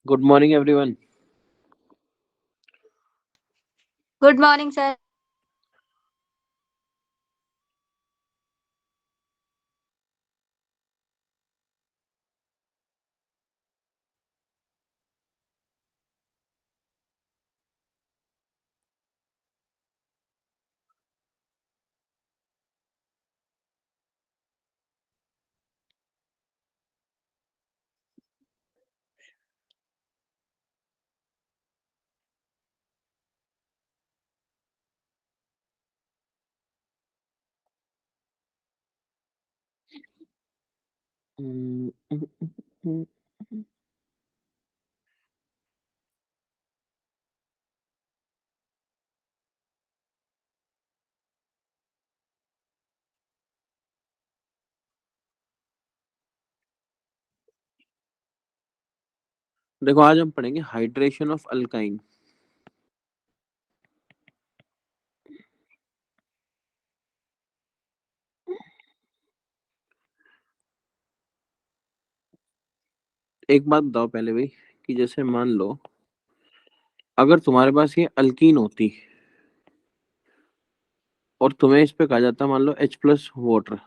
Good morning, everyone. Good morning, sir. हम्म, हम्म, हम्म, देखो आज हम पढ़ेंगे हाइड्रेशन ऑफ अल्काइन। एक बात बताओ पहले भाई कि जैसे मान लो अगर तुम्हारे पास ये अल्कीन होती और तुम्हें इस पे कहा जाता मान लो H+ वाटर,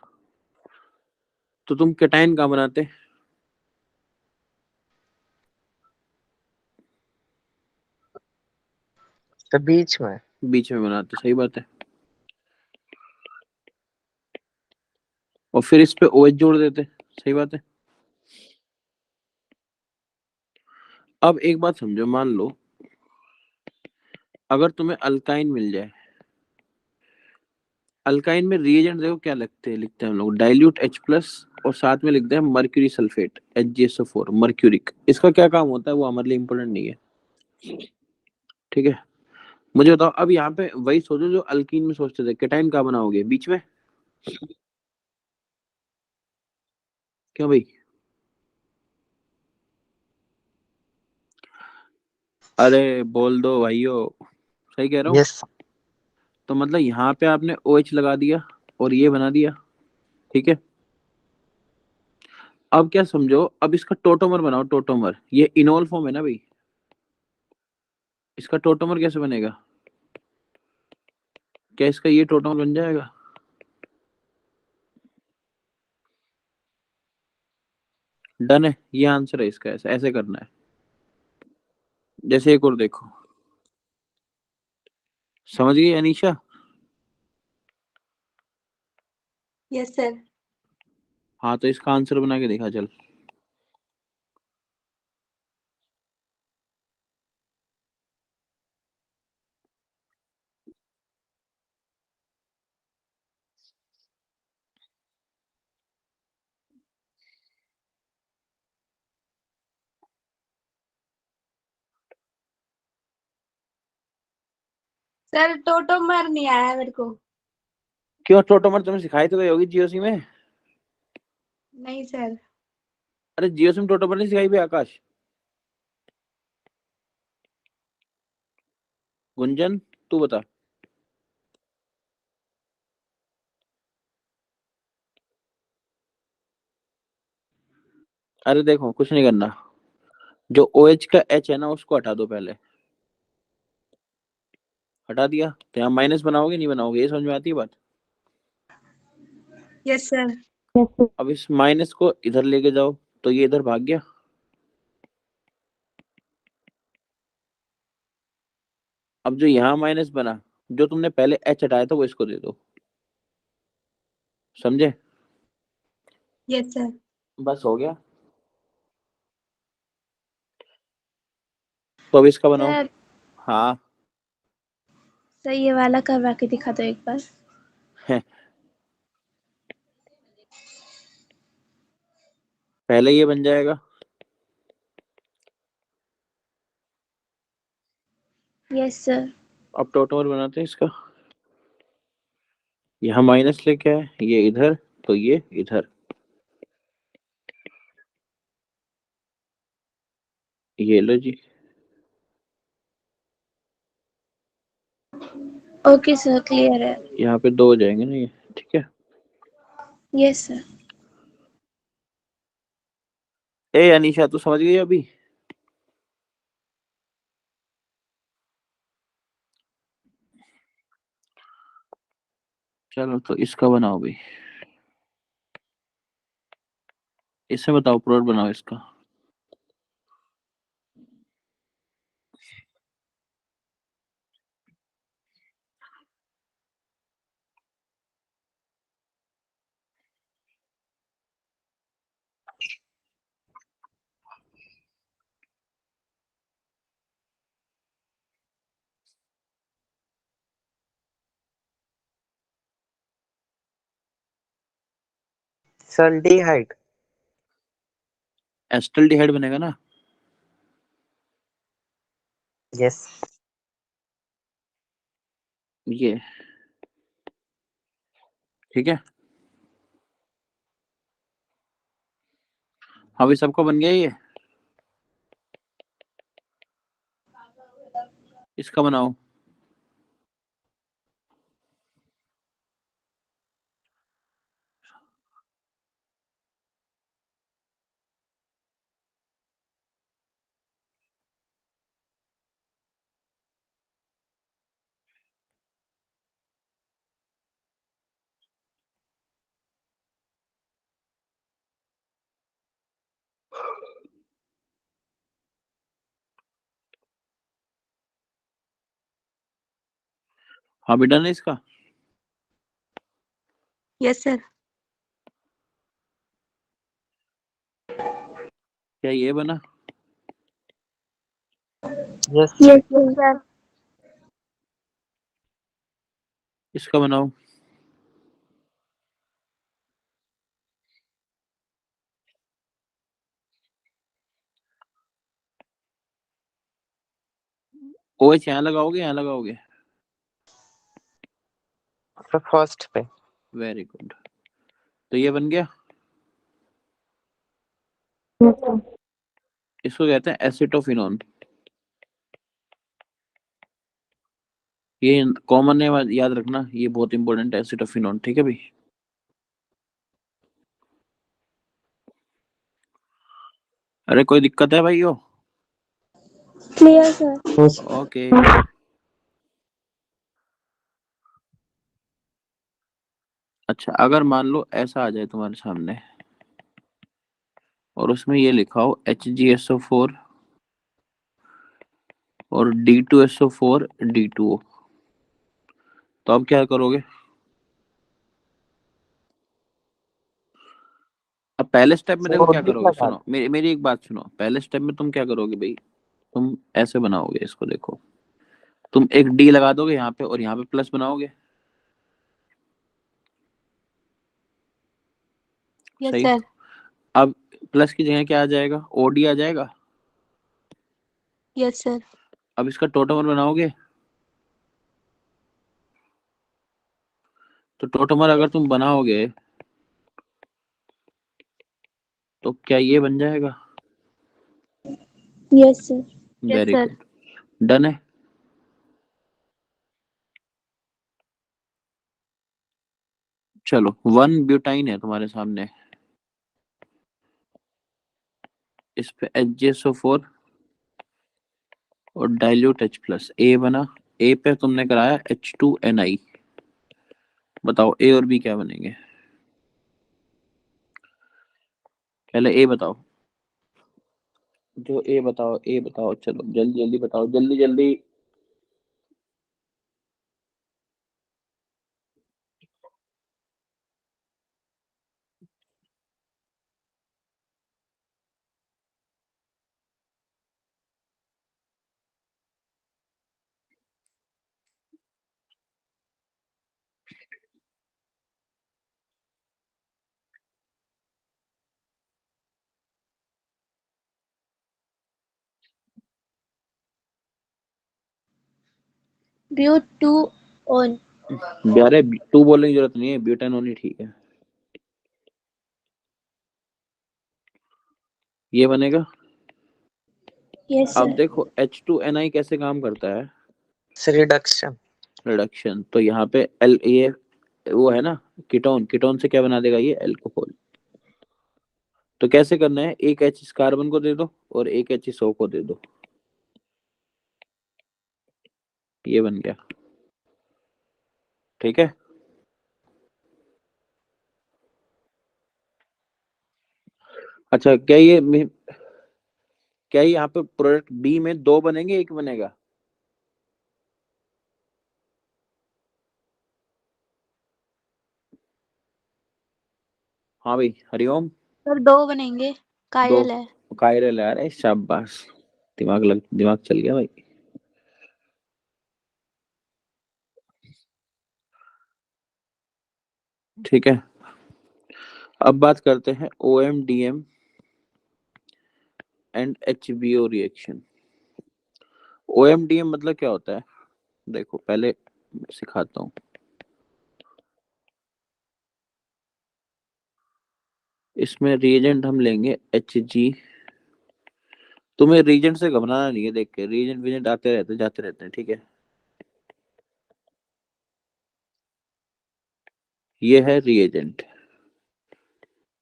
तो तुम केटाइन कहाँ बनाते? तो बीच में। बीच में बनाते, सही बात है। और फिर इस पे OH जोड़ देते, सही बात है। अब एक बात समझो, मान लो अगर तुम्हें अल्काइन मिल जाए, अल्काइन में रिएजेंट देखो क्या लिखते हैं हम लोग, डाइल्यूट H+ और साथ में लिखते हैं मर्क्यूरी सल्फेट HgSO4 मर्क्यूरिक। इसका क्या काम होता है वो हमारे लिए इंपॉर्टेंट नहीं है, ठीक है। मुझे बताओ अब यहाँ पे वही सोचो जो अल्कीन में सोचते थे, केटाइन कहाँ बनाओगे? बीच में। क्यों भाई? अरे बोल दो भाइयों, सही कह रहा हूँ। यस। तो मतलब यहाँ पे आपने OH लगा दिया और ये बना दिया, ठीक है। अब क्या समझो, अब इसका टोटोमर बनाओ, टोटोमर। ये इनोल फॉर्म है ना भाई, इसका टोटोमर कैसे बनेगा? क्या इसका ये टोटोमर बन जाएगा? डन है, ये आंसर है इसका, ऐसे ऐसे करना है। जैसे एक और देखो, समझ गई अनीशा? Yes, sir. हाँ तो इसका आंसर बना के देखा चल। सर टोटोमर नहीं आया मेरे को। क्यों? टोटोमर तुम्हें सिखाई तो गई होगी जीओसी में। नहीं सर। अरे जीओसी में टोटोमर नहीं सिखाई भाई आकाश? गुंजन तू बता। अरे देखो कुछ नहीं करना, जो OH का H है ना उसको हटा दो पहले। हटा दिया तो यहाँ माइनस बनाओगे नहीं बनाओगे, ये समझ में आती है बात? Yes sir. अब इस माइनस को इधर लेके जाओ तो ये इधर भाग गया। अब जो यहाँ माइनस बना, जो तुमने पहले H हटाया था वो इसको दे दो, समझे? Yes sir. बस हो गया। तो अब इसका बनाओ। सर हाँ। सर ये वाला करवा के दिखा दो एक बार। पहले ये बन जाएगा। Yes sir. अब टोटोमर बनाते हैं इसका। यहाँ माइनस लेके आए, ये इधर तो ये इधर, ये लो जी। ओके सर क्लियर है। यहाँ पे दो हो जाएंगे ना ये, ठीक है। Yes sir. ए अनीशा तू समझ गई अभी? चलो तो इसका बनाओ भाई, इससे बताओ प्रोडक्ट बनाओ इसका। सल्डिहाइड। एस्टल्डिहाइड बनेगा ना। यस। ये ठीक है। अभी सबको बन गया ये, इसका बनाओ। हाँ भी डन है इसका। Yes sir. क्या ये बना? यस। Yes sir. इसका बनाओ। OH यहाँ लगाओगे, यहाँ लगाओगे? फर्स्ट पे। Very good. तो ये बन गया। इसको कहते हैं एसिटोफिनोन। ये कॉमन है, याद रखना, ये बहुत इंपॉर्टेंट है एसिटोफिनोन, ठीक है भाई। अरे कोई दिक्कत है भाई? Clear sir. ओके। अच्छा, अगर मान लो ऐसा आ जाए तुम्हारे सामने और उसमें ये लिखा हो HgSO4 और D2SO4 D2O, तो अब क्या करोगे? अब पहले स्टेप में देखो क्या सोडी करोगे, लगा सुनो मेरी मेरी एक बात सुनो। पहले स्टेप में तुम क्या करोगे भाई? तुम ऐसे बनाओगे इसको, देखो। तुम एक डी लगा दोगे यहाँ पे और यहाँ पे प्लस बनाओगे। यस सही। सर। अब प्लस की जगह क्या आ जाएगा? OD आ जाएगा। Yes sir. अब इसका टोटमर बनाओगे, तो टोटमर अगर तुम बनाओगे तो क्या ये बन जाएगा? Yes sir. Yes very sir. Good. Done है। चलो 1 ब्यूटाइन है तुम्हारे सामने, इस पे HgSO4 और डाइल्यूट H+, ए बना। ए पे तुमने कराया H2Ni। बताओ ए और बी क्या बनेंगे? पहले ए बताओ। जो ए बताओ, ए बताओ, चलो जल्दी जल्दी बताओ, जल्दी जल्दी। ब्यूट टू ऑन। अरे टू बोलने की जरूरत नहीं है, ब्यूटेन होनी ठीक है। ये बनेगा। यस अब सर। देखो H2Ni कैसे काम करता है, रिडक्शन। रिडक्शन। तो यहाँ पे एल, ये वो है ना, कीटोन। कीटोन से क्या बना देगा ये? एल्कोहल। तो कैसे करना है? एक H इस कार्बन को दे दो और एक H इस O को दे दो। ये बन गया, ठीक है। अच्छा, क्या यहाँ पे प्रोडक्ट बी में 2 बनेंगे, 1 बनेगा? हाँ भाई, हरिओम। सर 2 बनेंगे, 2 कायल है। कायरल यार है, शाबाश। दिमाग चल गया भाई। ठीक है, अब बात करते हैं OMDM and HBO reaction. OMDM मतलब क्या होता है? देखो पहले मैं सिखाता हूँ। इसमें रिएजेंट हम लेंगे HG। तुम्हें रीजेंट से घबराना नहीं है, देख के रीजेंट वीजेंट आते रहते जाते रहते हैं, ठीक है। ये है रिएजेंट,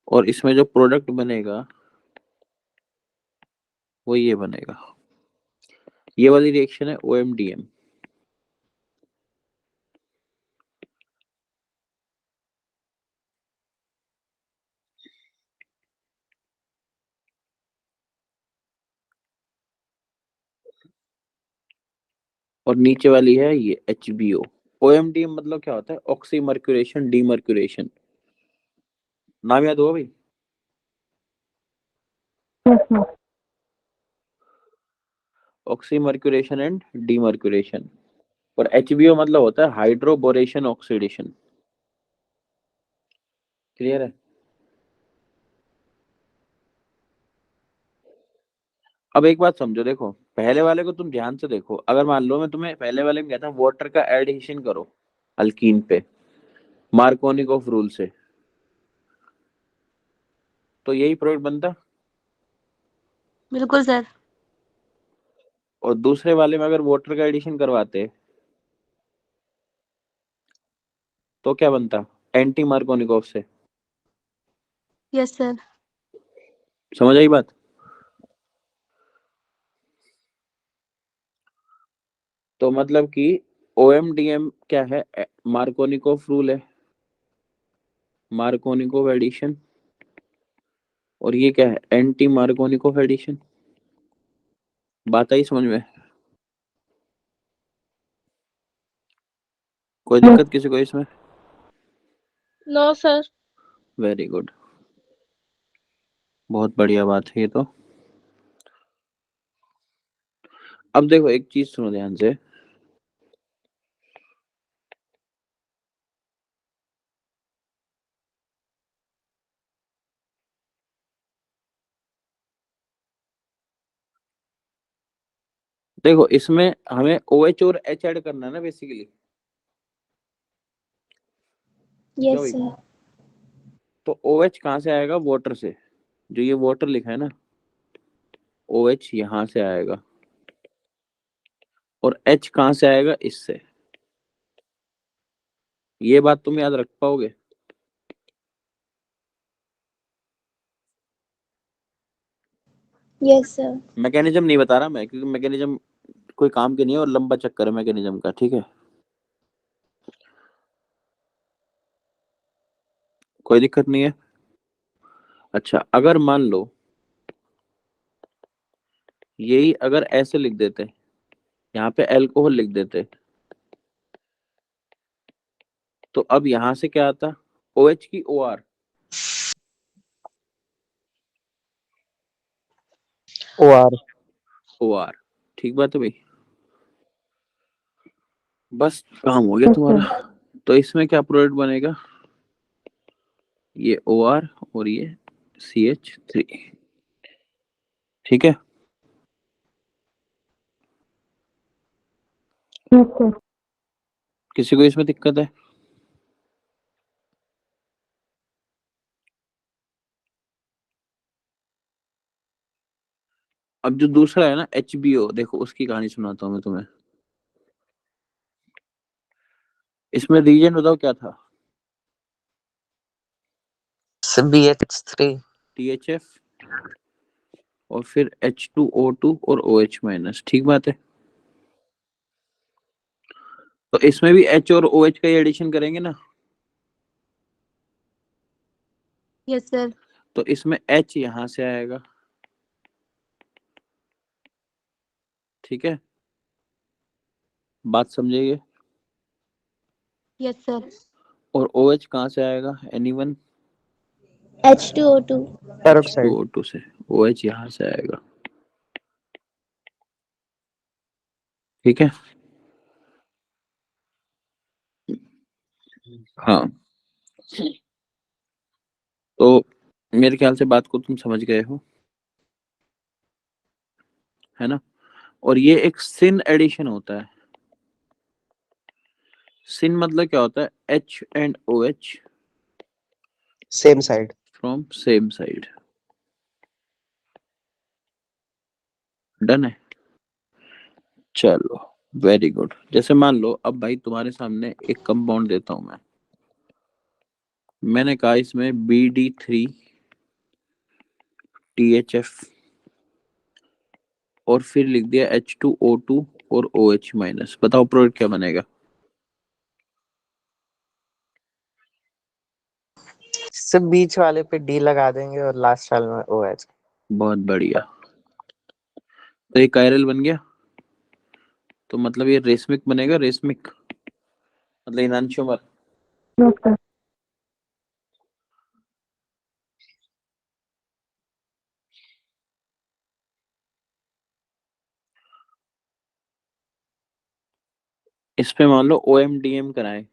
और इसमें जो प्रोडक्ट बनेगा वो ये बनेगा। ये वाली रिएक्शन है OMDM। और नीचे वाली है ये HBO। OMDM मतलब क्या होता है? Oxy mercuration demercuration. नाम याद होगा भाई? Oxy mercuration and demercuration. और HBO मतलब होता है हाइड्रोबोरेशन ऑक्सीडेशन। क्लियर है? अब एक बात समझो, देखो पहले वाले को तुम ध्यान से देखो। अगर मान लो मैं तुम्हें पहले वाले में कहता हूँ वाटर का एडिशन करो अल्कीन पे मार्कोनिकॉफ रूल से, तो यही प्रोडक्ट बनता। बिल्कुल सर। और दूसरे वाले में अगर वाटर का एडिशन करवाते तो क्या बनता? एंटी मार्कोनिकॉफ से। Yes sir. समझ आई बात? तो मतलब कि OMDM क्या है? मार्कोनिकॉफ रूल है, मार्कोनिकॉफ एडिशन। और ये क्या है? Anti Markovnikov addition. बात आई समझ में? कोई दिक्कत किसी को इसमें? No sir. वेरी गुड, बहुत बढ़िया बात है ये तो। अब देखो एक चीज सुनो ध्यान से। देखो इसमें हमें OH और H ऐड करना है ना बेसिकली। क्यों यस भाई? सर। तो OH कहाँ से आएगा? वाटर से। जो ये वाटर लिखा है ना, OH यहाँ से आएगा। और H कहाँ से आएगा? इससे। ये बात तुम याद रख पाओगे? Yes sir. मैकेनिज्म नहीं बता रहा मैं, क्योंकि मैकेनिज्म कोई काम की नहीं है और लंबा चक्कर है मैकेनिज्म का, ठीक है। कोई दिक्कत नहीं है। अच्छा, अगर मान लो यही अगर ऐसे लिख देते, यहाँ पे अल्कोहल लिख देते, तो अब यहाँ से क्या आता? OH की OR। OR। OR। ठीक बात है भाई? बस काम हो गया तुम्हारा। तो इसमें क्या प्रोडक्ट बनेगा? ये OR और ये CH3। ठीक है। किसी को इसमें दिक्कत है? अब जो दूसरा है ना HBO, देखो उसकी कहानी सुनाता हूँ मैं तुम्हें। इसमें रीजन बताओ क्या था? BH3। THF और फिर H2O2 और OH माइनस। ठीक बात है? तो इसमें भी H और OH का एडिशन करेंगे ना। Yes sir. तो इसमें H यहां से आएगा, ठीक है, बात समझिए। Yes sir. और OH कहाँ से आएगा, एनीवन? H2O2। peroxide. H2O2 से। OH यहां से आएगा, ठीक है। हाँ, तो मेरे ख्याल से बात को तुम समझ गए हो, है ना। और ये एक सिन एडिशन होता है। सिन मतलब क्या होता है, H and OH Same side. From same side. Done है, चलो, वेरी गुड। जैसे मान लो अब भाई तुम्हारे सामने एक कंपाउंड देता हूं मैं, मैंने कहा इसमें BD3THF और फिर लिख दिया H2O2 और OH माइनस। बताओ प्रोडक्ट क्या बनेगा। सिर्फ बीच वाले पे D लगा देंगे और लास्ट वाले में OH. बहुत बढ़िया, तो ये कायरल बन गया। तो मतलब ये रेशमिक बनेगा, रेशमिक मतलब इनांशियोमर। इस पे मान लो OMDM कराए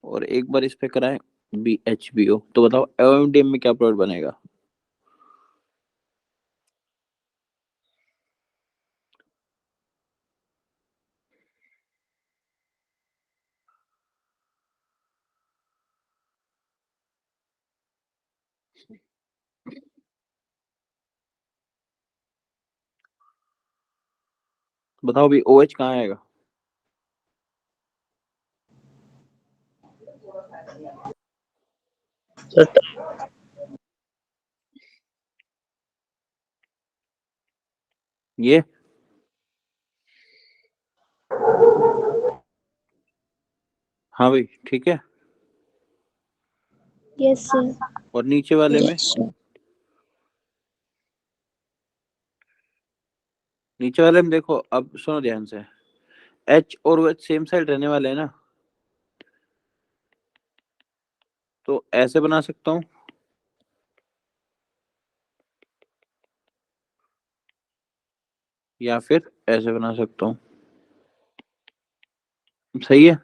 और एक बार इस पे कराए BHBO, तो बताओ OMDM में क्या प्रोडक्ट बनेगा। बताओ भी OH कहाँ आएगा। ये हाँ भाई, ठीक है। Yes sir. और नीचे वाले में, नीचे वाले में देखो, अब सुनो ध्यान से, H और OH सेम साइड रहने वाले हैं ना, तो ऐसे बना सकता हूँ या फिर ऐसे बना सकता हूँ। सही है।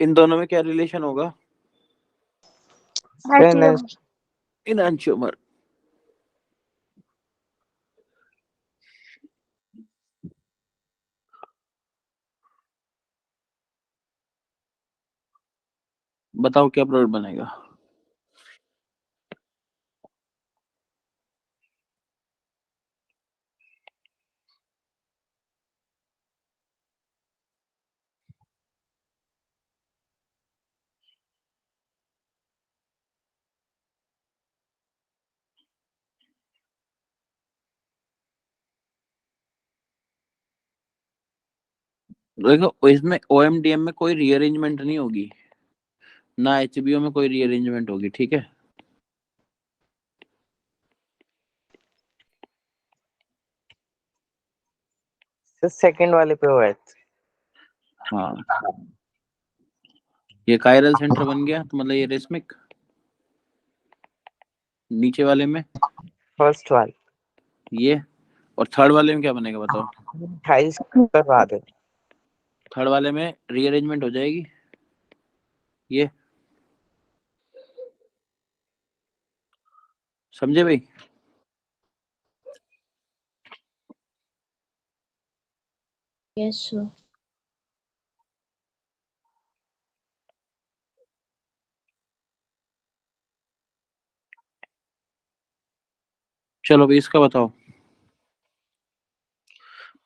इन दोनों में क्या रिलेशन होगा, Finished. इनांशियोमर। बताओ क्या प्रोडक्ट बनेगा। देखो इसमें OMDM में कोई रीअरेंजमेंट नहीं होगी, ना HBO में कोई रीअरेंजमेंट होगी, ठीक है। सिर्फ सेकंड वाले पे OH. हाँ, ये कायरल सेंटर बन गया, तो मतलब ये रेशमिक। नीचे वाले में फर्स्ट वाले. ये, और थर्ड वाले में क्या बनेगा बताओ। हाइस करवा दे. थर्ड वाले में रीअरेंजमेंट हो जाएगी, ये समझे भाई। Yes sir. चलो भाई इसका बताओ,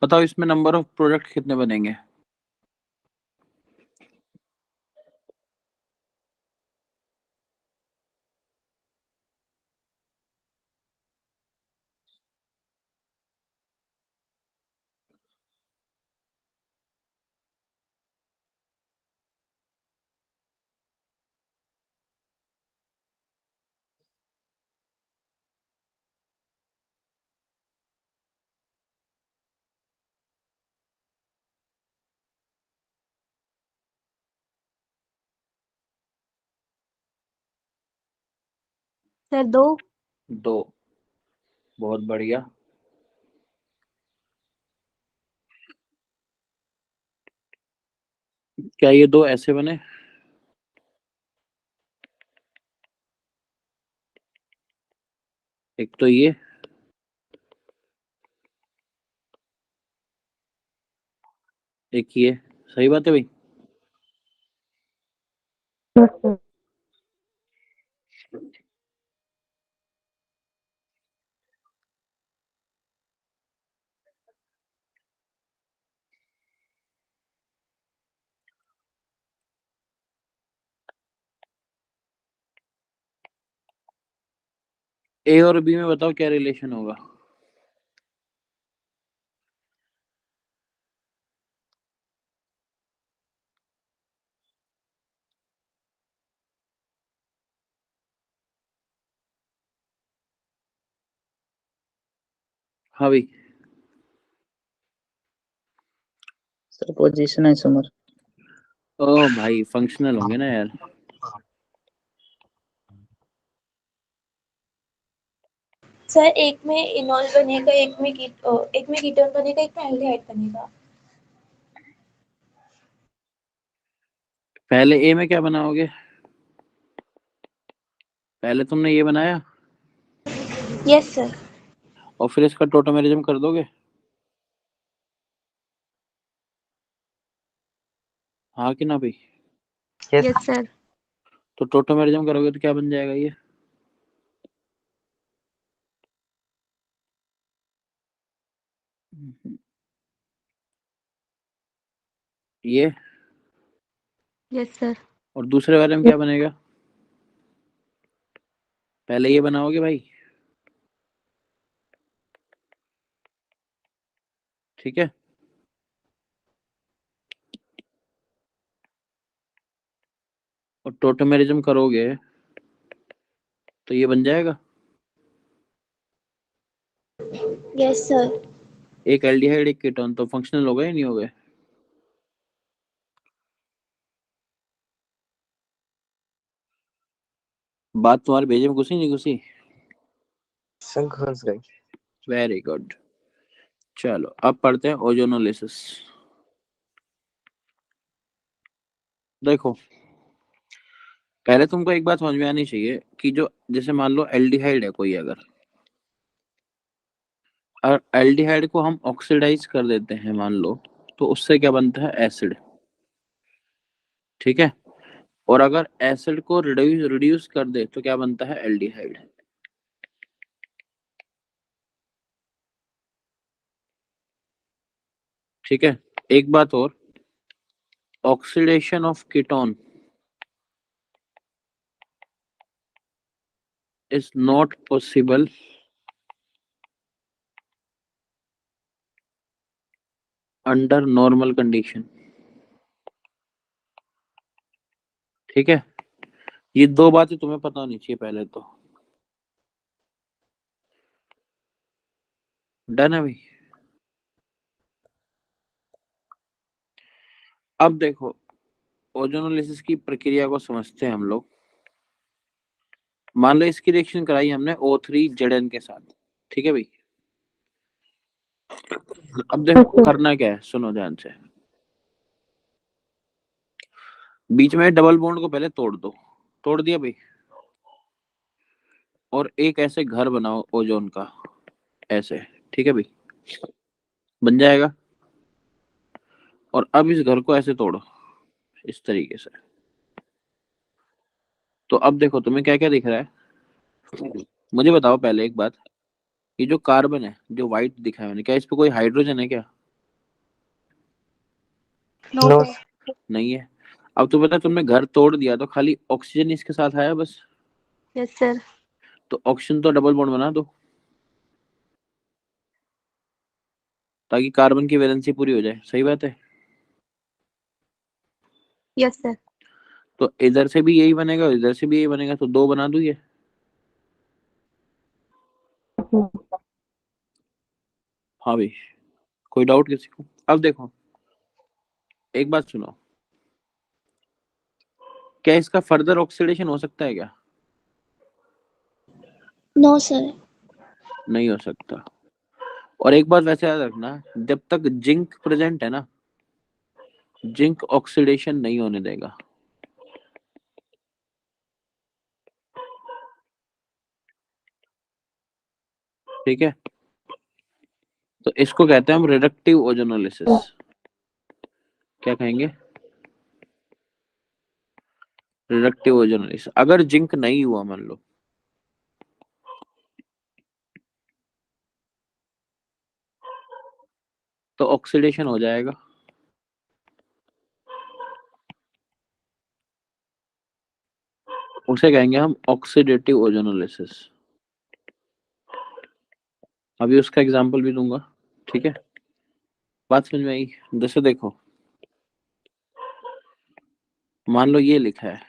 बताओ इसमें नंबर ऑफ प्रोडक्ट कितने बनेंगे। सर 2। 2। बहुत बढ़िया। क्या ये 2 ऐसे बने? एक तो ये, एक ये। सही बात है भाई। ए और बी में बताओ क्या रिलेशन होगा? हाँ भाई। Sir position isomer. ओ भाई फंक्शनल होंगे ना यार। सर एक में इनॉल बनेगा, एक में कीटोन बनेगा, एक में एल्डिहाइड बनेगा। पहले ए में क्या बनाओगे? पहले तुमने ये बनाया यस सर। और फिर इसका टोटोमेरिज्म कर दोगे? हाँ कि ना भाई? Yes yes sir. तो टोटोमेरिज्म करोगे तो क्या बन जाएगा ये? ये। Yes sir. और दूसरे वाले में क्या बनेगा? पहले ये बनाओगे भाई, ठीक है। और टोटोमेरिज्म करोगे तो ये बन जाएगा। Yes sir. एक एल्डिहाइड एक कीटोन, तो फंक्शनल हो गए या नहीं हो गए? बात तुम्हारे भेजे में घुसी नहीं घुसी? सर घुस गई। Very good. चलो अब पढ़ते हैं ओजोनोलिसिस। देखो, पहले तुमको एक बात समझ में आनी चाहिए कि जो जैसे मान लो एल्डिहाइड है कोई, अगर एल्डिहाइड को हम ऑक्सीडाइज कर देते हैं मान लो, तो उससे क्या बनता है? एसिड। ठीक है। और अगर एसिड को रिड्यूस रिड्यूस कर दे तो क्या बनता है? एल्डिहाइड। ठीक है। एक बात और, oxidation of ketone is not possible under normal condition। ठीक है। ये 2 बातें तुम्हें पता होनी चाहिए पहले तो। डन है भाई? अब देखो, ओजोनोलिसिस की प्रक्रिया को समझते हैं हम लोग। मान लो इसकी रिएक्शन कराई हमने O3 Zn के साथ, ठीक है भाई। अब देखो करना क्या है, सुनो ध्यान से। बीच में डबल बॉन्ड को पहले तोड़ दो। तोड़ दिया भाई। और एक ऐसे घर बनाओ ओजोन का, ऐसे। ठीक है भाई, बन जाएगा। और अब इस घर को ऐसे तोड़ो, इस तरीके से। तो अब देखो तुम्हें क्या क्या दिख रहा है। मुझे बताओ पहले एक बात, ये जो कार्बन है जो व्हाइट दिखा है मैंने, क्या इस पे कोई हाइड्रोजन है क्या? No no. सर। नहीं है। अब तो पता, तुमने घर तोड़ दिया तो खाली ऑक्सीजन इसके साथ आया बस। Yes sir. तो ऑक्सीजन तो डबल बॉन्ड बना दो, ताकि कार्बन की वैलेंसी पूरी हो जाए। सही बात है। Yes sir. तो इधर से भी यही बनेगा और इधर से भी यही बनेगा, तो 2 बना दूं ये। हाँ भाई, कोई डाउट किसी को? अब देखो, एक बात सुनो, क्या इसका फर्दर ऑक्सीडेशन हो सकता है क्या? No sir. नहीं हो सकता। और एक बात वैसे याद रखना, जब तक जिंक प्रेजेंट है ना, जिंक ऑक्सीडेशन नहीं होने देगा। ठीक है, तो इसको कहते हैं हम रिडक्टिव ओजोनोलिसिस। क्या कहेंगे? Reductive ozonolysis. अगर जिंक नहीं हुआ मान लो, तो ऑक्सीडेशन हो जाएगा। उसे कहेंगे हम ऑक्सीडेटिव ओजोनोलिसिस। अभी उसका एग्जांपल भी दूंगा। ठीक है, बात समझ में आई? जैसे देखो, मान लो ये लिखा है,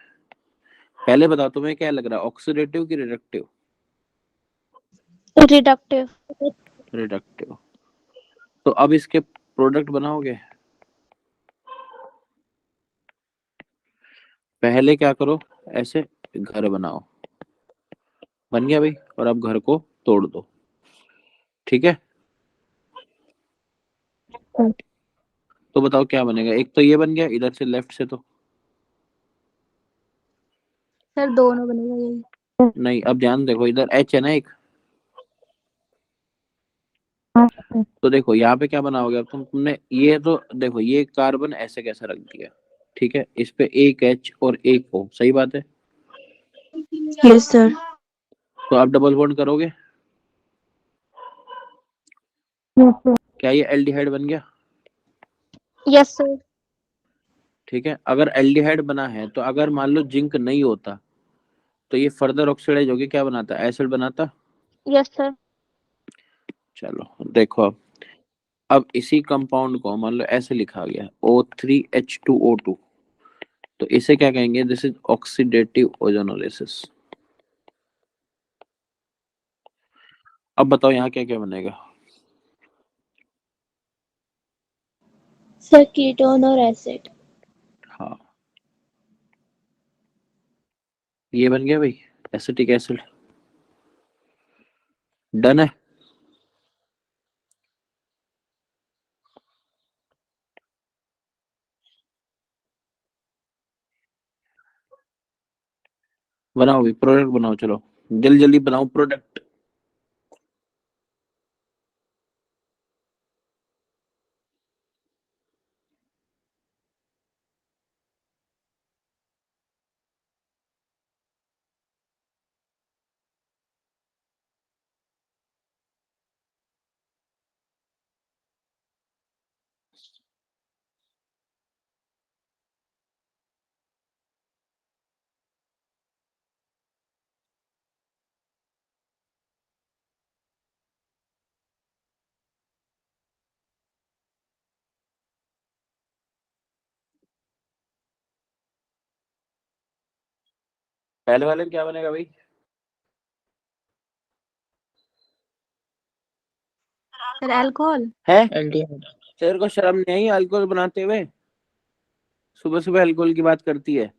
पहले बताओ तुम्हें क्या लग रहा है, ऑक्सीडेटिव की रिडक्टिव? रिडक्टिव। रिडक्टिव। तो अब इसके प्रोडक्ट बनाओगे, पहले क्या करो, ऐसे घर बनाओ। बन गया भाई, और अब घर को तोड़ दो। ठीक है, तो बताओ क्या बनेगा? एक तो ये बन गया इधर से, लेफ्ट से तो सर दोनों बनेगा यही। नहीं। अब ध्यान देखो, इधर एच है ना एक, तो देखो यहाँ पे क्या बनाओगे अब तुमने ये तो देखो, ये कार्बन ऐसे कैसे रख दिया। ठीक है, इस पे एक एच और एक ओ, सही बात है। Yes sir. तो आप डबल बॉन्ड करोगे, क्या ये एल्डिहाइड बन गया? Yes sir. ठीक है, अगर एल्डिहाइड बना है तो अगर मान लो जिंक नहीं होता, तो ये फर्दर ऑक्सीडाइज होके क्या बनाता, एसिड बनाता। Yes sir. चलो देखो, अब इसी कंपाउंड को मान लो ऐसे लिखा गया, O3H2O2, तो इसे क्या कहेंगे, दिस इज ऑक्सीडेटिव ओजोनोलिसिस। अब बताओ यहाँ क्या क्या बनेगा? सर कीटोन और एसिड। हाँ, ये बन गया भाई, एसिटिक एसिड। डन है। बनाओ भाई, प्रोडक्ट बनाओ, चलो जल्दी जल्दी बनाओ प्रोडक्ट। पहले वाले में क्या बनेगा भाई? Sir alcohol. है, एल्डिहाइड। तेरे को शर्म नहीं आई अल्कोहल बनाते हुए? सुबह सुबह अल्कोहल की बात करती है।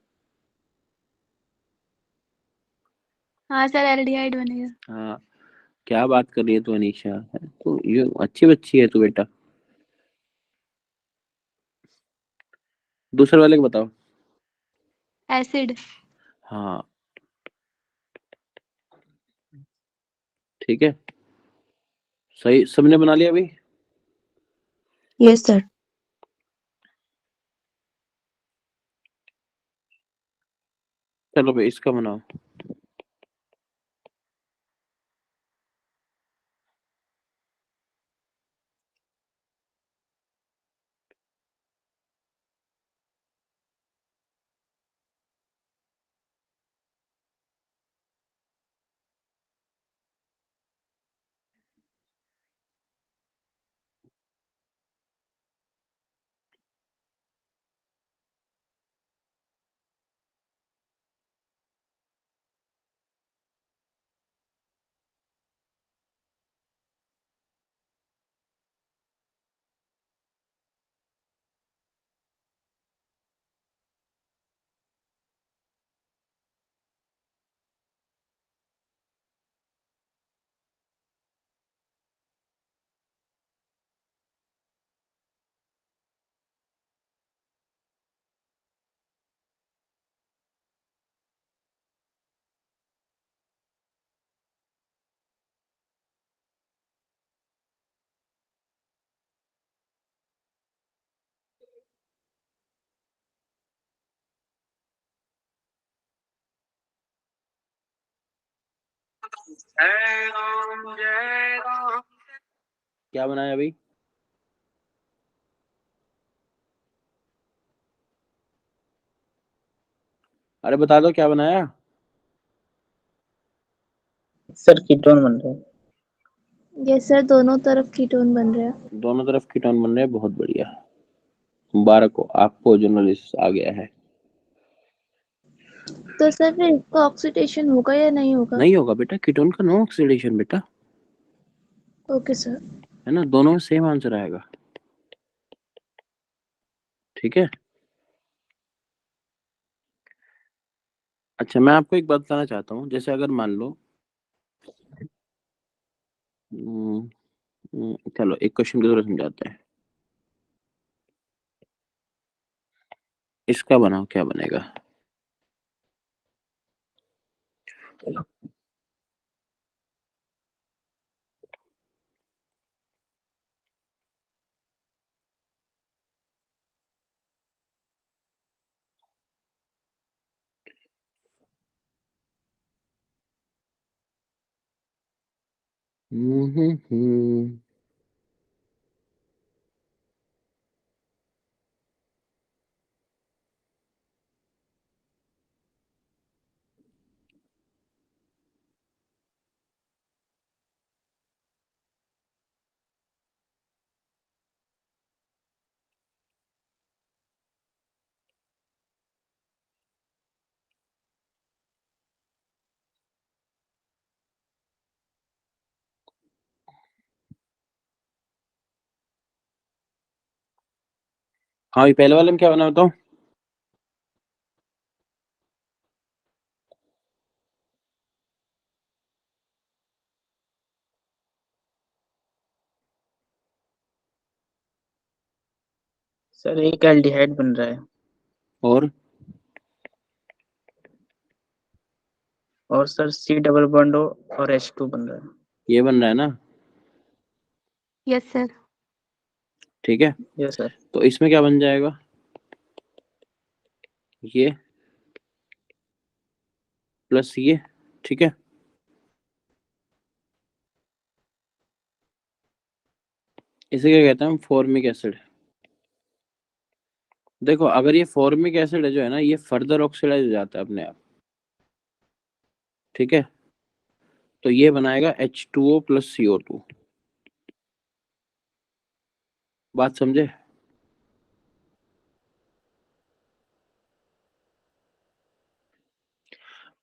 हाँ सर एल्डिहाइड बनेगा। हाँ, क्या बात कर रही है तू अनीशा, तो ये अच्छी बच्ची है तू बेटा। दूसरे वाले को बताओ। एसिड। हाँ, ठीक है, सही, सबने बना लिया भाई। Yes sir. चलो भाई इसका बनाओ। क्या बनाया अभी? अरे बता दो क्या बनाया। सर कीटोन बन रहा है। यस सर, दोनों तरफ कीटोन बन रहे हैं। दोनों तरफ कीटोन बन रहे हैं, बहुत बढ़िया, मुबारक हो आपको, जर्नलिस्ट आ गया है। तो सर फिर इसका ऑक्सीडेशन होगा या नहीं होगा? नहीं होगा बेटा, कीटोन का नो ऑक्सीडेशन बेटा, ओके सर। है ना, दोनों में सेम आंसर आएगा। ठीक है। अच्छा मैं आपको एक बात बताना चाहता हूँ, जैसे अगर मान लो चलो एक क्वेश्चन की जरूरत समझाते हैं। इसका बनाओ, क्या बनेगा? हम्म। हाँ ये पहले वाले में क्या बना बताओ? सर एक एल्डिहाइड बन रहा है और सर सी डबल बॉन्ड और H2 बन रहा है। ये बन रहा है ना? Yes sir. ठीक है, यस सर। तो इसमें क्या बन जाएगा? ये प्लस ये, ठीक है। इसे क्या कहते हैं हम? Formic acid. देखो अगर ये फॉर्मिक एसिड है जो है ना, ये फर्दर ऑक्सीडाइज हो जाता है अपने आप, ठीक है। तो ये बनाएगा H2O प्लस CO2। बात समझे?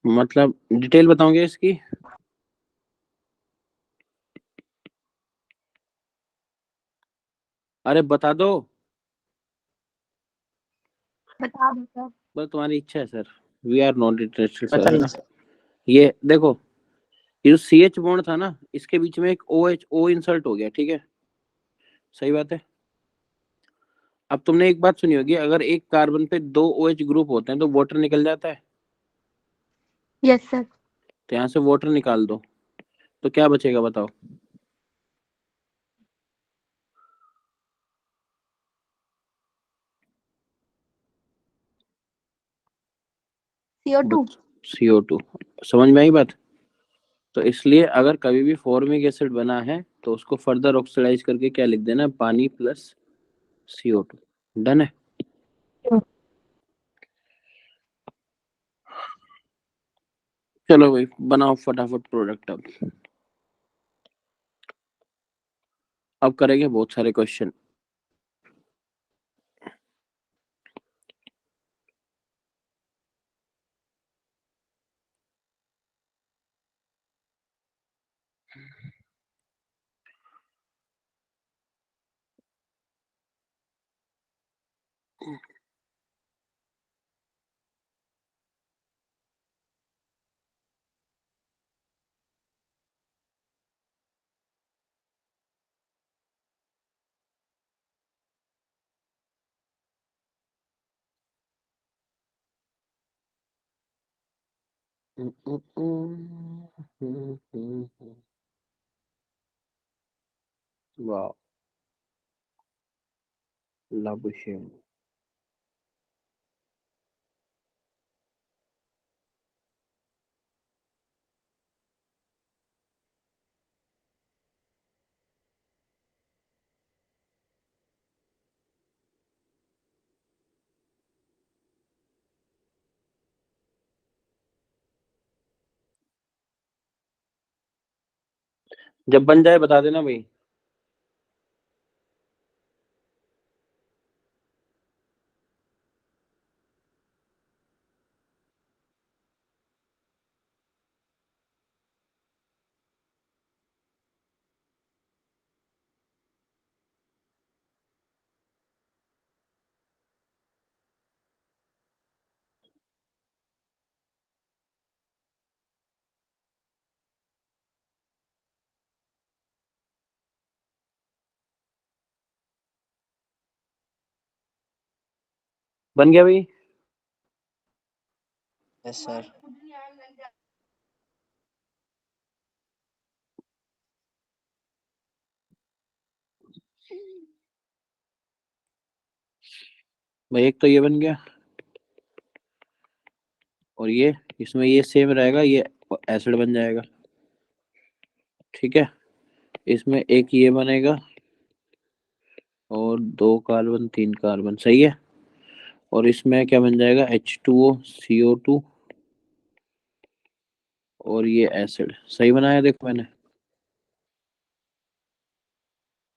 मतलब डिटेल बताओगे इसकी? अरे बता दो, बता दो सर। बस तुम्हारी इच्छा है sir, we are not interested sir, है बताइए ना। सर। ये देखो, ये जो CH बॉन्ड था ना, इसके बीच में एक OH इंसर्ट हो गया, ठीक है, सही बात है। अब तुमने एक बात सुनी होगी, अगर एक कार्बन पे दो OH ग्रुप होते हैं तो वाटर निकल जाता है। Yes sir. तो यहाँ से वाटर निकाल दो, तो क्या बचेगा बताओ? CO2। CO2। समझ में आई बात? तो इसलिए अगर कभी भी फॉर्मिक एसिड बना है तो उसको फर्दर ऑक्सीडाइज करके क्या लिख देना? पानी प्लस CO2। डन है। चलो भाई बनाओ फटाफट प्रोडक्ट। अब करेंगे बहुत सारे क्वेश्चन। वाह, लाबुशेन। जब बन जाए बता देना भाई। बन गया भाई। Yes sir. भाई एक तो ये बन गया, और ये इसमें ये सेम रहेगा, ये एसिड बन जाएगा। ठीक है, इसमें एक ये बनेगा और 2 कार्बन 3 कार्बन, सही है। और इसमें क्या बन जाएगा, H2O CO2 और ये एसिड। सही बनाया देखो मैंने।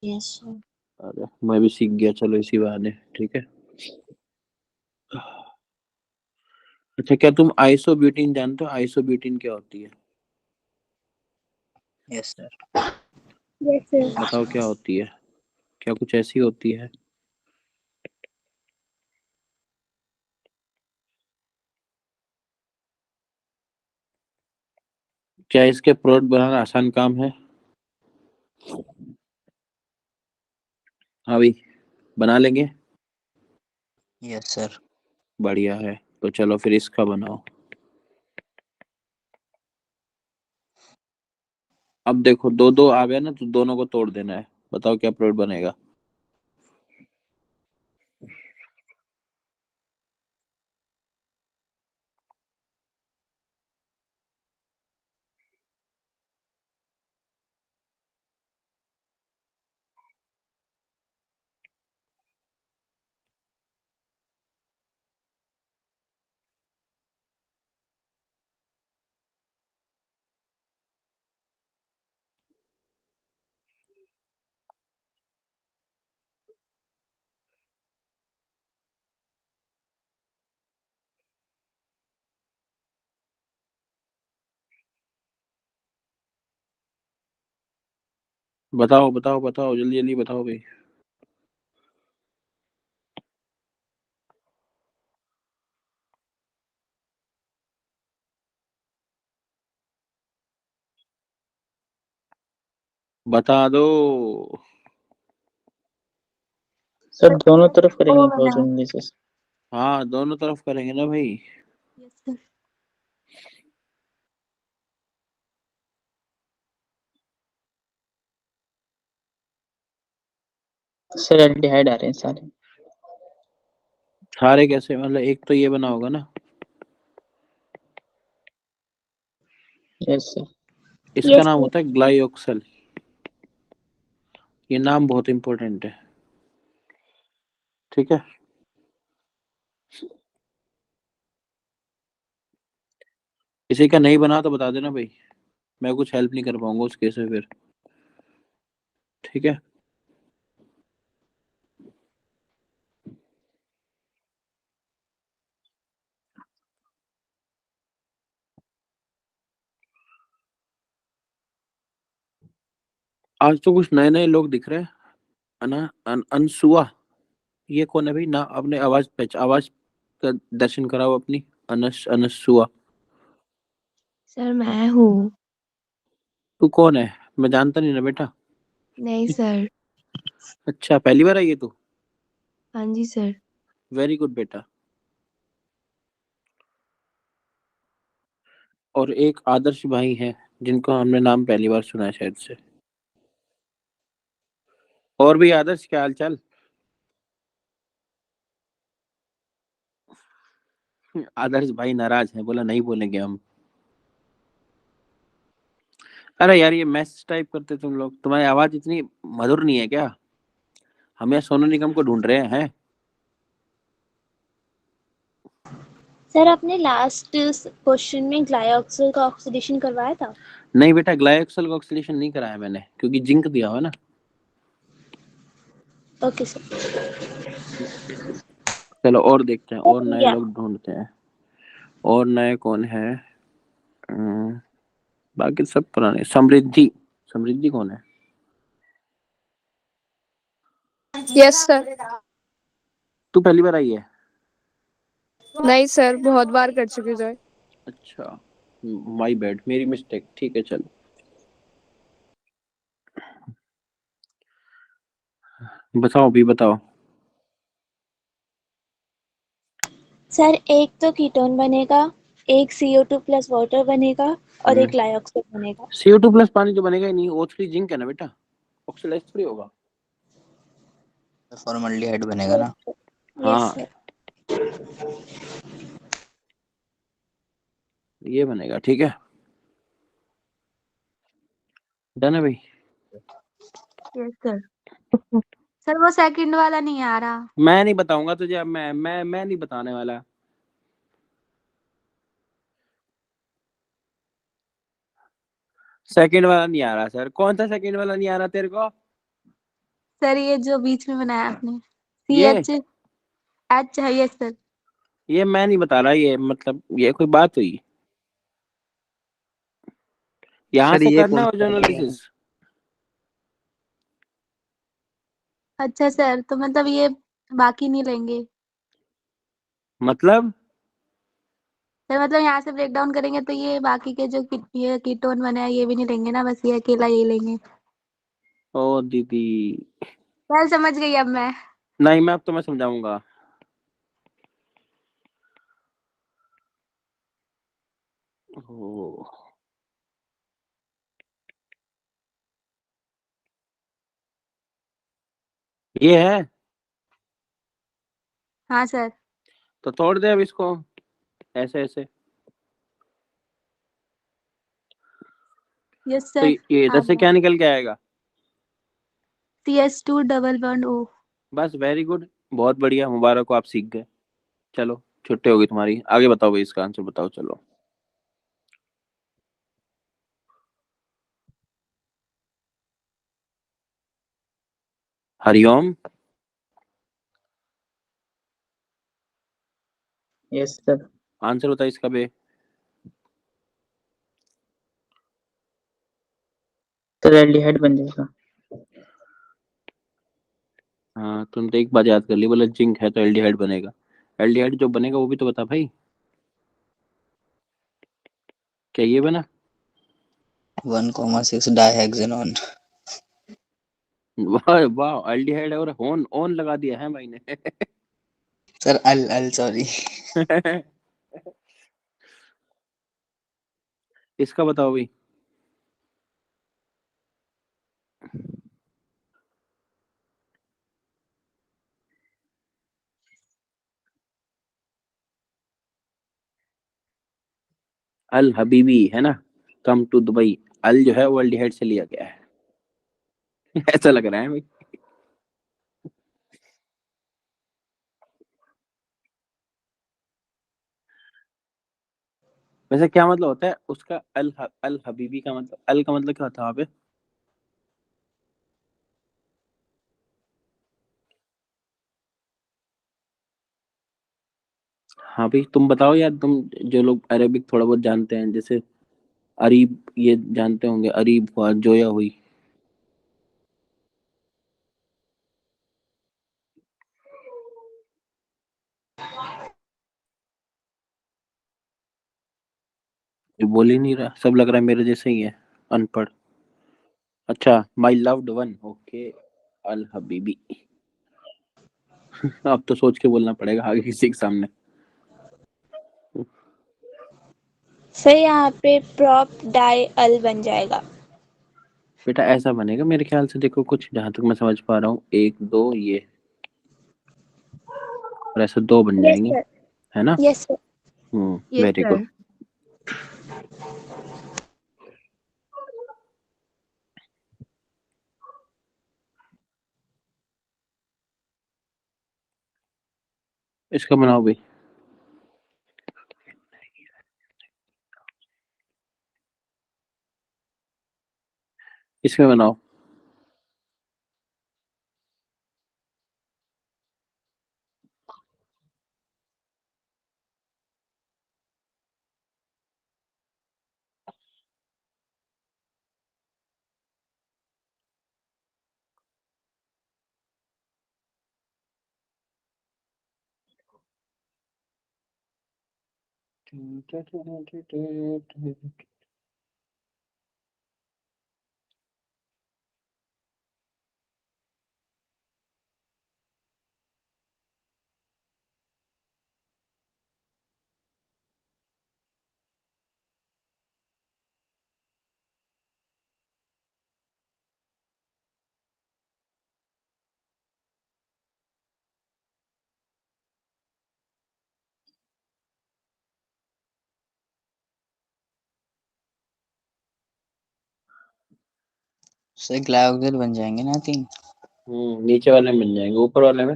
Yes sir. अरे मैं भी सीख गया, चलो इसी बहाने। ठीक है। अच्छा, क्या तुम आइसोब्यूटीन जानते हो? आइसोब्यूटीन क्या होती है? Yes sir. Yes sir. बताओ क्या होती है, क्या कुछ ऐसी होती है? क्या इसके प्रोडक्ट बनाना आसान काम है? हाँ भाई, बना लेंगे। Yes sir. बढ़िया है, तो चलो फिर इसका बनाओ। अब देखो दो दो आ गया ना, तो दोनों को तोड़ देना है। बताओ क्या प्रोडक्ट बनेगा। बताओ बताओ बताओ, जल्दी जल्दी बताओ भाई। बता दो। सर दोनों तरफ करेंगे ओ क्रॉस बना। एनालिसिस। हाँ दोनों तरफ करेंगे ना भाई। Yes sir. सर एल्डिहाइड आ रहे हैं सारे। सारे कैसे, मतलब एक तो ये बना होगा ना। Yes sir. इसका यस नाम सर। होता है ग्लाइऑक्सल। ये नाम बहुत इंपॉर्टेंट है। ठीक है। किसी का नहीं बना तो बता देना भाई, मैं कुछ हेल्प नहीं कर पाऊंगा उस केस में फिर। ठीक है। आज तो कुछ नए नए लोग दिख रहे हैं। अनसुआ, ये कौन है भाई ना? अपने आवाज का दर्शन कराओ अपनी। अनसुआ, सर मैं हूँ। तू कौन है? मैं जानता नहीं ना बेटा। नहीं सर। अच्छा, पहली बार आई है तू? हाँ जी सर। वेरी गुड बेटा। और एक आदर्श भाई है, जिनको हमने नाम पहली बार सुना है शायद से। और भी आदर्श, क्या हाल चाल? आदर्श भाई नाराज है, बोला नहीं बोलेंगे हम। अरे यार, ये मैसेज टाइप करते तुम लोग, तुम्हारी आवाज इतनी मधुर नहीं है क्या? हम यहाँ सोनू निगम को ढूंढ रहे हैं। सर आपने लास्ट क्वेश्चन में ग्लाइऑक्सिल का ऑक्सीडेशन करवाया था? नहीं बेटा, ग्लाइऑक्सल का ऑक्सीडेशन नहीं कराया मैंने, क्योंकि जिंक दिया हुआ है ना। Okay sir. चलो और देखते हैं, और नए या लोग ढूंढते हैं। और नए कौन है? बाकी सब पुराने। समृद्धि, समृद्धि कौन है? Yes sir. तू पहली बार आई है? नहीं सर, बहुत बार कर चुके सर। अच्छा, माय बैड, मेरी मिस्टेक। ठीक है चलो। बताओ भी, बताओ। सर एक तो कीटोन बनेगा, एक CO2 प्लस वाटर बनेगा और एक ग्लाइऑक्सिल बनेगा। CO2 प्लस पानी तो बनेगा ही नहीं, O3 जिंक है ना बेटा, ऑक्सीडाइज थोड़ी होगा। फॉर्मल्डिहाइड बनेगा ना। यस हाँ, सर। ये बनेगा। ठीक है, डन है भाई। Yes sir. सर वो सेकंड वाला नहीं आ रहा। मैं नहीं बताऊंगा तुझे अब, मैं नहीं बताने वाला। सेकंड वाला नहीं आ रहा सर। कौन सा सेकंड वाला नहीं आ रहा तेरे को? सर ये जो बीच में बनाया आपने, ये CH है। Yes sir. ये मैं नहीं बता रहा, ये मतलब ये कोई बात हुई? यहाँ सर से ये करना कौन है सा है? ओजोनोलिसिस। अच्छा सर, तो मतलब ये बाकी नहीं लेंगे? मतलब सर मतलब यहाँ से ब्रेक डाउन करेंगे तो ये बाकी के जो ये कीटोन बने हैं ये भी नहीं लेंगे ना, बस ये अकेला ये लेंगे। ओ दीदी, सर समझ गई अब मैं। नहीं मैं अब तो मैं समझाऊंगा। ओ, ये है। हाँ सर। तो तोड़ दे अब इसको, ऐसे ऐसे। यस तो सर। ये आ इधर से गया। क्या निकल के आएगा? CH2 double bond O। बस, वेरी गुड, बहुत बढ़िया, मुबारक हो, आप सीख गए। चलो, छुट्टी होगी तुम्हारी। आगे बताओ भाई, इसका आंसर बताओ चलो। हरिओम। Yes sir. आंसर बताओ इसका बे। सर एल्डिहाइड बन जाएगा। हाँ, तुम तो एक बात याद कर ली, बोले जिंक है तो एल्डिहाइड बनेगा। एल्डिहाइड जो बनेगा वो भी तो बता भाई। क्या ये बना? 1,6 डाइहेक्सेनॉन। वाह वाह, एल्डिहाइड और ऑन ऑन लगा दिया है भाई ने। सर अल अल सॉरी। इसका बताओ भाई। अल हबीबी है ना, कम टू दुबई। अल जो है वो एल्डिहाइड से लिया गया है। ऐसा लग रहा है भाई। वैसे क्या मतलब होता है उसका? अल हबीबी का मतलब, अल का मतलब क्या होता है वहाँ पे? हाँ भाई, तुम बताओ यार, तुम जो लोग अरेबिक थोड़ा बहुत जानते हैं, जैसे अरीब, ये जानते होंगे, अरीब हुआ, जोया हुई। ये बोल ही नहीं रहा, सब लग रहा है मेरे जैसे ही है, अनपढ़। अच्छा, माई लव्ड वन, ओके। अल हबीबी। अब तो सोच के बोलना पड़ेगा आगे किसी के सामने। सर यहाँ पे प्रॉप डाई अल बन जाएगा। बेटा ऐसा बनेगा मेरे ख्याल से, देखो कुछ जहां तक मैं समझ पा रहा हूँ, एक दो ये, और ऐसे दो बन यस जाएंगे, सर। है ना? Yes sir. Yes very good. Sir. इसका बनाओ भाई। इसमें बनाओ। सर ग्लाइकोजल बन जाएंगे ना 3। नीचे वाले में बन जाएंगे, ऊपर वाले में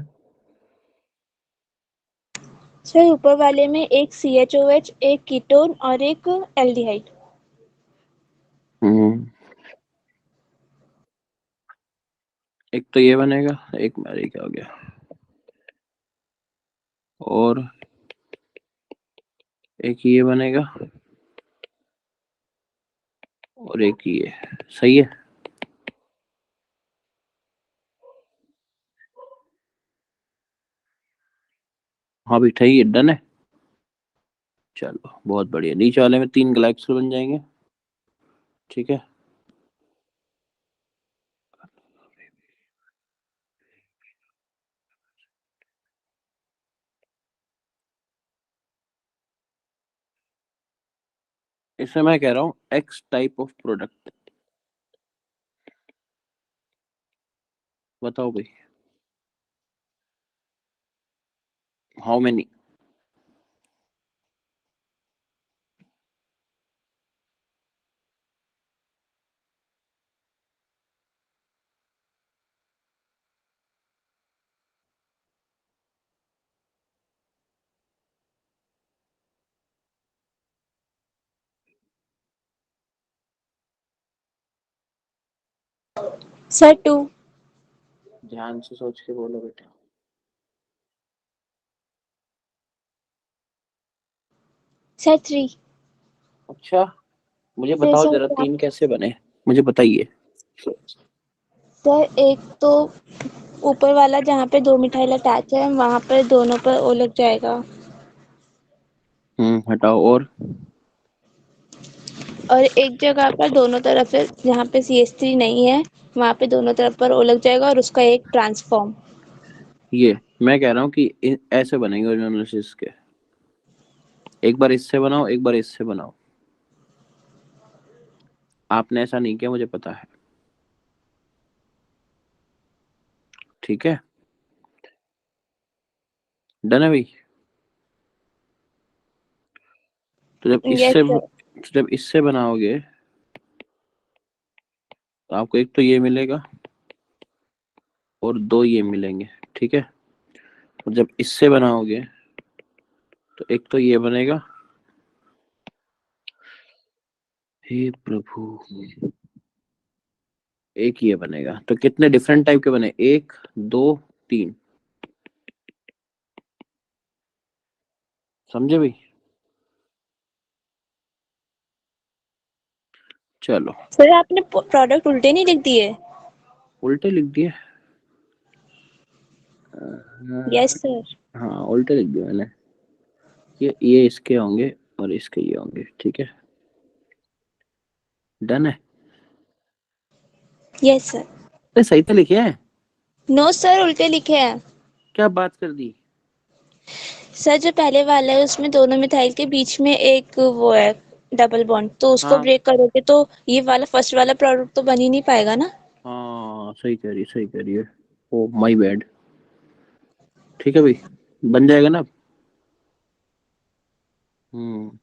सर ऊपर वाले में एक CHOH, एक कीटोन और एक एल्डिहाइड। एक तो ये बनेगा, एक मेरे क्या हो गया, और एक ये बनेगा, और एक ये। सही है। हाँ भी ठीक है, डन है। चलो बहुत बढ़िया। नीचे वाले में 3 ग्लाइक्सल बन जाएंगे। ठीक है। इसमें मैं कह रहा हूँ एक्स टाइप ऑफ प्रोडक्ट। बताओ भाई, हाउ मेनी? सर 2। ध्यान से सोच के बोलो बेटा। सर 3। अच्छा, मुझे फिर बताओ सर जरा आप 3 कैसे बने, मुझे बताइए। सर एक तो ऊपर वाला जहाँ पे 2 मिथाइल अटैच है वहां पर दोनों पर O लग जाएगा, हटाओ। और एक जगह पर दोनों तरफ से जहाँ पे CH3 नहीं है वहां पे दोनों तरफ पर O लग जाएगा और उसका एक ट्रांसफॉर्म। ये मैं कह रहा हूँ कि ऐसे बनेंगे ओरिजिनल के। एक बार इससे बनाओ, एक बार इससे बनाओ। आपने ऐसा नहीं किया, मुझे पता है। ठीक है, डन है भाई। तो यस सर। जब इससे बनाओगे तो आपको एक तो ये मिलेगा और 2 ये मिलेंगे। ठीक है। और जब इससे बनाओगे तो एक तो ये बनेगा। हे प्रभु, एक ये बनेगा। तो कितने डिफरेंट टाइप के बने? 1 2 3। समझे भाई? चलो। सर आपने प्रोडक्ट उल्टे नहीं लिख दिए? उल्टे लिख दिए? Yes sir. हाँ उल्टे लिख दिए मैंने। ये इसके होंगे और इसके ये होंगे। ठीक है, डन है। Yes sir. अरे सही तो लिखे हैं। नो सर उल्टे लिखे हैं। क्या बात कर दी? सर जो पहले वाला है उसमें दोनों मिथाइल के बीच में एक वो है डबल बॉन्ड, तो उसको हाँ ब्रेक करोगे तो ये वाला फर्स्ट वाला प्रोडक्ट तो बन ही नहीं पाएगा ना। हाँ, सही कह रही है, सही कह रही है। Oh my bad. ठीक है भाई, बन जाएगा ना अब? हम्म,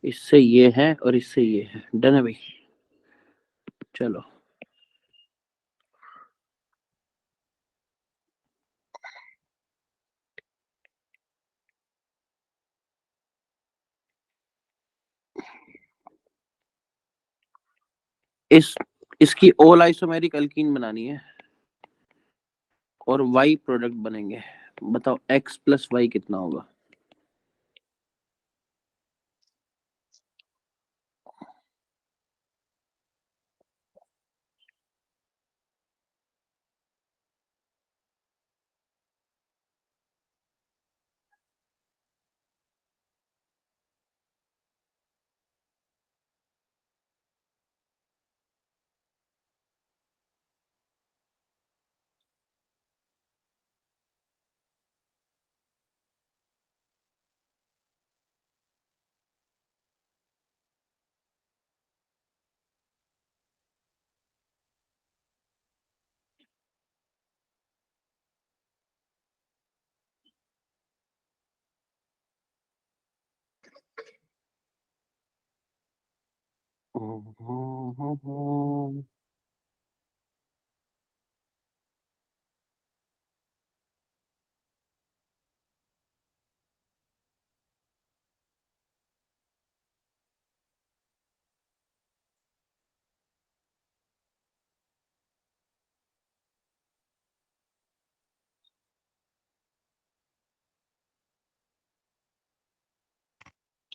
इससे ये है और इससे ये है। डन है भाई। चलो। इसकी ऑल आइसोमेरिक अल्कीन बनानी है और वाई प्रोडक्ट बनेंगे। बताओ एक्स प्लस वाई कितना होगा?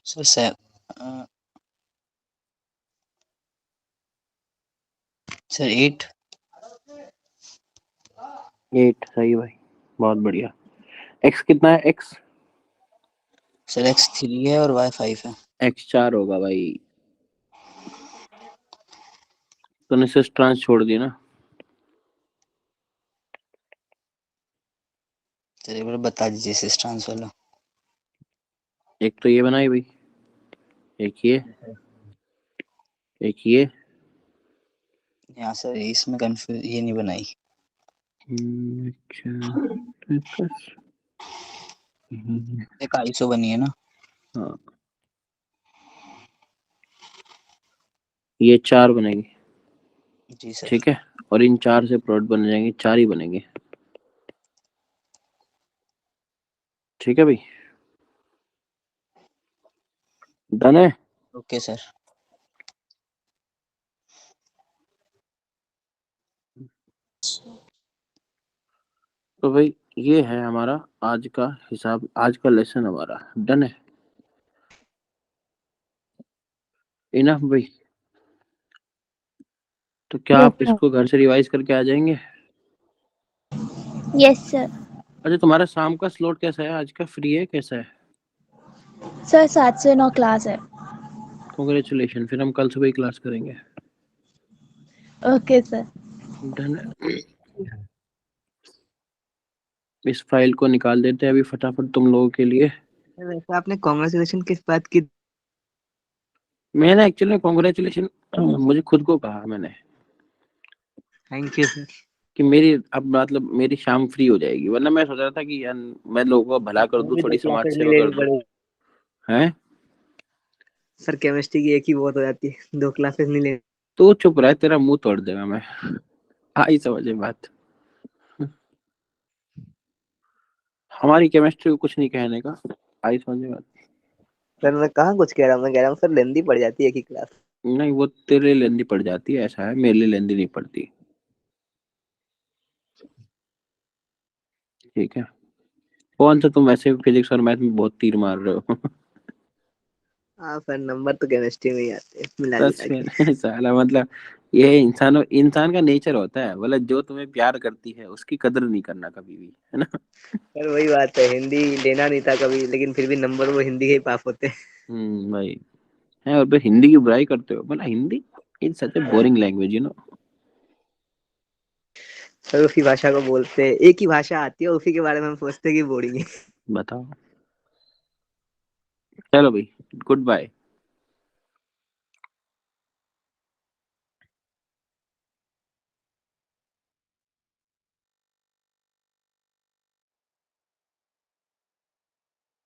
सर सर 8 8 सही भाई, बहुत बढ़िया। एक्स कितना है? एक्स सर x3 है और y5 है। एक्स 4 होगा भाई। तूने सिस ट्रांस छोड़ दी ना? सर एक बार बता दीजिए सिस्टेंस वाला। एक तो ये बनाई भाई, एक ये यहाँ सर इसमें कंफ्यूज ये नहीं बनाई। एक आईसो बनी है ना? हाँ, ये 4 बनेगी। जी सर। ठीक है, और इन 4 से प्रोडक्ट बन जाएंगे, 4 ही बनेंगे। ठीक है भाई, डन है। Okay sir. तो भाई ये है हमारा आज का हिसाब, आज का लेसन हमारा डन है। इनफ भाई। तो क्या आप इसको घर से रिवाइज करके आ जाएंगे? Yes sir. अच्छा, तुम्हारा शाम का स्लॉट कैसा है? आज का फ्री है कैसा है? सर 7 से 9 क्लास है। कॉन्ग्रेचुलेशन, फिर हम कल सुबह ही क्लास करेंगे। Okay sir. डन है। इस फाइल को निकाल देते हैं अभी फटाफट तुम लोगों के लिए। वैसे आपने कॉन्ग्रेचुलेशन किस बात की? मैंने एक्चुअली कॉन्ग्रेचुलेशन मुझे खुद को कहा मैंने थैंक यू सर। कि मेरी अब मतलब मेरी शाम फ्री हो जाएगी, वरना मैं सोच रहा था कि यार मैं लोगों का भला कर दूं, भी 2 थोड़ी समाज क्लासेस नहीं सेवा कर लेनी दूं। पड़ेगी हैं? सर, केमिस्ट्री की एक ही बहुत हो जाती है, 2 क्लासेस नहीं लेनी। तो चुप रह, तेरा मुंह तोड़ देगा मैं। आई समझे बात? हमारी केमिस्ट्री को कुछ नहीं कहने का। आई समझे बात? सर मैं कहाँ कुछ कह रहा हूँ, मैं कह रहा हूँ सर लेंदी पड़ जाती है एक ही क्लास। नहीं, वो तेरे लिए लेंदी पड़ जाती है, ऐसा है, मेरे लिए लेंदी नहीं पड़ती। ठीक है। कौन सा तुम वैसे फिजिक्स और मैथ में बहुत तीर मार रहे हो? हाँ सर, नंबर तो केमिस्ट्री में ही आते हैं मिला बस जुला के। फिर साला मतलब ये इंसान का नेचर होता है, मतलब जो तुम्हें प्यार करती है उसकी कदर नहीं करना कभी भी, है ना? सर वही बात है, हिंदी लेना नहीं था कभी, लेकिन फिर भी नंबर वो हिंदी के ही पास होते हैं। भाई है। और फिर हिंदी की बुराई करते हो, मतलब Hindi is such A boring language, you know. Sir उसी भाषा को बोलते हैं, एक ही भाषा आती है, उसी के बारे में हम सोचते हैं कि बोरिंग है। बताओ। चलो भाई, गुड बाय।